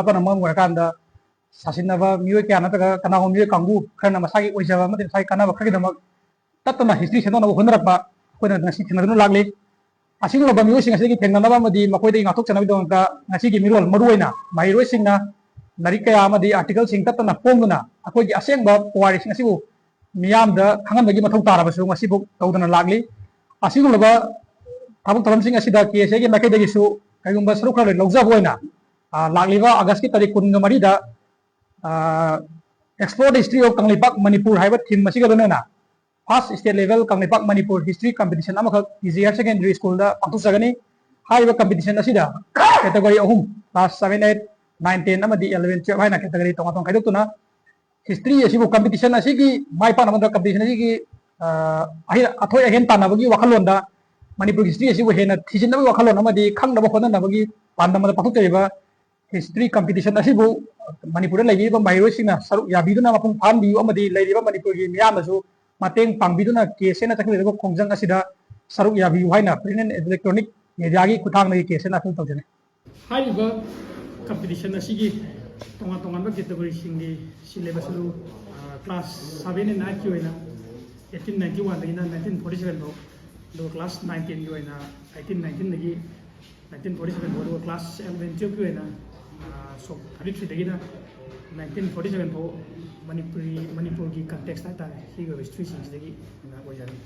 ꯄꯅ ꯃꯔꯝ ꯑꯣꯏꯔꯀꯥꯟꯗ ꯁꯥꯁꯤꯟꯅꯕ ꯃꯤꯑꯣꯏ ꯀꯌꯥ ꯅꯠꯇ꯭ꯔꯒ ꯀꯅꯥꯒꯨꯝꯕ ꯃꯤꯑꯣꯏ ꯀꯥꯡꯕꯨ ꯈꯔꯅ ꯃꯁꯥꯒꯤ ꯑꯣꯏꯖꯕ ꯑꯃꯗꯤ ꯃꯁꯥꯒꯤ ꯀꯥꯟꯅꯕ ꯈꯔꯒꯤꯗꯃꯛ ꯇꯠꯇꯅ ꯍꯤꯁꯇ꯭ꯔꯤ ꯁꯦꯝꯗꯣꯛꯅꯕ ꯍꯣꯠꯅꯔꯛꯄ ꯑꯩꯈꯣꯏꯅ ꯉꯁꯤ ꯊꯦꯡꯅꯗꯨꯅ ꯂꯥꯛꯂꯤ ꯑꯁꯤꯒꯨꯝꯂꯕ ꯃꯤꯑꯣꯏꯁꯤꯡ ꯑꯁꯤꯗꯒꯤ ꯊꯦꯡꯅꯅꯕ ꯑꯃꯗꯤ ꯃꯈꯣꯏꯗꯒꯤ ꯉꯥꯛꯊꯣꯛꯆꯅꯕꯒꯤꯗꯃꯛꯇ ꯉꯁꯤꯒꯤ ꯃꯤꯔꯣꯜ ꯃꯔꯨꯑꯣꯏꯅ ꯃꯍꯩꯔꯣꯏꯁꯤꯡꯅ ꯂꯥꯏꯔꯤꯛ ꯀꯌꯥ ꯑꯃꯗꯤ ꯑꯥꯔꯇꯤꯀꯜꯁꯤꯡ ꯇꯠꯇꯅ ꯐꯣꯡꯗꯨꯅ ꯑꯩꯈꯣꯏꯒꯤ ꯑꯁꯦꯡꯕ ꯄꯨꯋꯥꯔꯤꯁꯤꯡ ꯑꯁꯤꯕꯨ ꯃꯤꯌꯥꯝꯗ ꯈꯪꯍꯟꯕꯒꯤ ꯃꯊꯧ ꯇꯥꯔꯕꯁꯨ ꯉꯁꯤꯐꯥꯎ ꯇꯧꯗꯨꯅ ꯂꯥꯛꯂꯤ ꯑꯁꯤꯒꯨꯝꯂꯕ ꯊꯕꯛ ꯊꯧꯔꯝꯁꯤꯡ ꯑꯁꯤꯗ KSAꯒꯤ ꯃꯥꯏꯀꯩꯗꯒꯤꯁꯨ ꯀꯩꯒꯨꯝꯕ ꯁꯔꯨꯛ ꯈꯔ ꯂꯧꯖꯕ ꯑꯣꯏꯅ ꯂꯥꯛꯂꯤꯕ ꯑꯥꯒꯁꯠꯀꯤ ꯇꯥꯔꯤꯛ 23ꯗ Explore the History of Kangleipak Manipur haiba theme masiga donena first state level Kangleipak Manipur history competition amakak PG Higher Secondary School da pangtusagani haiba competition asida category ahum class 7 8 9 10 amadi 11 12 haina category tonga tonga kaidotuna history asibu competition asigi mai pa namada competition asigi athoi ahen tanabagi wakhalonda Manipur history asibu hena thijinnabi wakhalon amadi khangnaba honanabagi pandamada pathukteriba history competition asibu Manipur lagi mahirosingna saruk yabiduna mapung phambiu amadi leiriba Manipur gi miyamnasu mateng pangbiduna KSA na takliba khongjang asida saruk yabiu haina print and electronic media gi kuthang nagi KSA na thung tawjane haiba competition asigi tonga tonga ba category singi syllabus lu class 7 and 8 ki oina 1891 dagina 1947 bo do class 19 ki oina 1819 dagi 1947 bo do class 11 ki oina so 33 dagina 1947 bo Manipur ki context ata hi history sing dagi na ko jani